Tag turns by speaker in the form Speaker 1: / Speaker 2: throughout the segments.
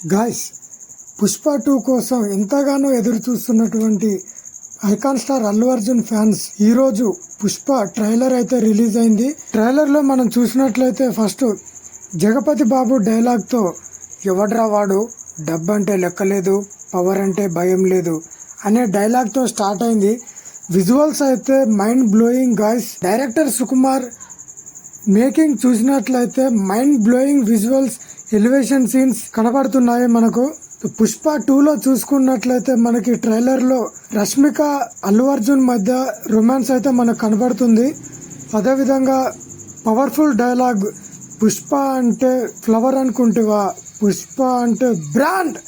Speaker 1: Guys, Pushpa 2 కోసం ఎంతగానో ఎదురు చూస్తున్నటువంటి icon star Allu Arjun fans ఈ రోజు పుష్ప ట్రైలర్ అయితే రిలీజ్ అయింది. ట్రైలర్ లో మనం చూసినట్లయితే ఫస్ట్ జగపతి బాబు డైలాగ్ తో ఎవడ్రా వాడు, డబ్బు అంటే లెక్కలేదు, పవర్ అంటే భయం లేదు అనే డైలాగ్ తో స్టార్ట్ అయింది. విజువల్స్ అయితే mind blowing guys. Director Sukumar making చూసినట్లయితే mind blowing visuals, elevation scenes కనబడుతున్నాయి మనకు. పుష్ప 2లో చూసుకున్నట్లయితే మనకి ట్రైలర్ లో రష్మిక అల్లు అర్జున్ మధ్య రొమాన్స్ అయితే మనకు కనబడుతుంది. అదేవిధంగా పవర్ఫుల్ డైలాగ్, పుష్ప అంటే ఫ్లవర్ అనుకుంటేవా, పుష్ప అంటే బ్రాండ్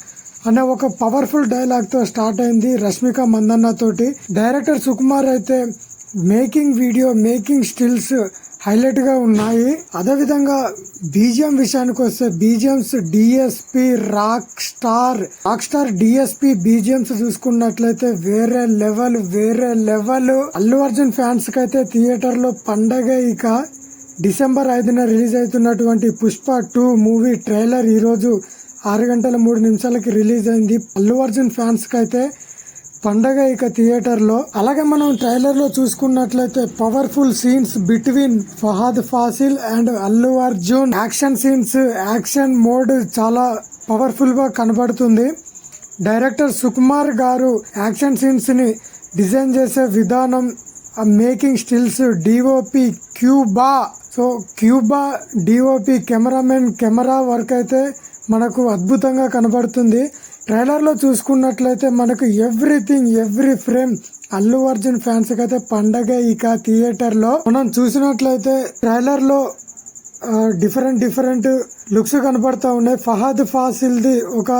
Speaker 1: అనే ఒక పవర్ఫుల్ డైలాగ్ తో స్టార్ట్ అయింది రష్మిక మందన్న తోటి. డైరెక్టర్ సుకుమార్ అయితే making video, making stills highlight గా ఉన్నాయి. అదేవిధంగా బీజిఎం విషయానికి వస్తే BGMs DSP rock star DSP BGMs చూసుకున్నట్లయితే వేరే లెవెల్. అల్లు అర్జున్ ఫ్యాన్స్ కి అయితే థియేటర్ లో పండగ. ఇక డిసెంబర్ 5న రిలీజ్ అవుతున్నటువంటి పుష్ప 2 మూవీ ట్రైలర్ ఈ రోజు 6:03 రిలీజ్ అయింది. అల్లు అర్జున్ ఫ్యాన్స్ కి అయితే పండగ ఇక థియేటర్ లో. అలాగే మనం ట్రైలర్ లో చూసుకున్నట్లయితే powerful scenes between Fahadh Faasil and Allu Arjun. Action scenes, action mode చాలా పవర్ఫుల్ గా కనబడుతుంది. డైరెక్టర్ సుకుమార్ గారు యాక్షన్ సీన్స్ ని డిజైన్ చేసే విధానం, making stills, DOP Cuba DOP cameraman camera work అయితే మనకు అద్భుతంగా కనబడుతుంది. ట్రైలర్ లో చూసుకున్నట్లయితే మనకు every frame Allu Arjun fans కి అయితే పండగ ఇక థియేటర్ లో. మనం చూసినట్లయితే ట్రైలర్ లో డిఫరెంట్ లుక్స్ కనబడతా ఉన్నాయి. ఫహద్ ఫాసిల్ ది ఒక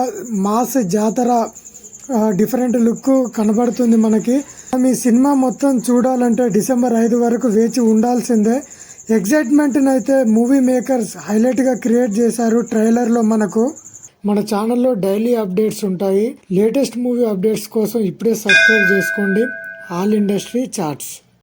Speaker 1: మాస్ జాతర డిఫరెంట్ లుక్ కనబడుతుంది మనకి. ఈ సినిమా మొత్తం చూడాలంటే డిసెంబర్ 5 వరకు వేచి ఉండాల్సిందే. ఎగ్జైట్మెంట్ అయితే మూవీ మేకర్స్ హైలైట్ గా క్రియేట్ చేశారు ట్రైలర్ లో. మనకు మన ఛానల్లో డైలీ అప్డేట్స్ ఉంటాయి. లేటెస్ట్ మూవీ అప్డేట్స్ కోసం ఇప్పుడే సబ్స్క్రైబ్ చేసుకోండి ఆల్ ఇండస్ట్రీ చాట్స్.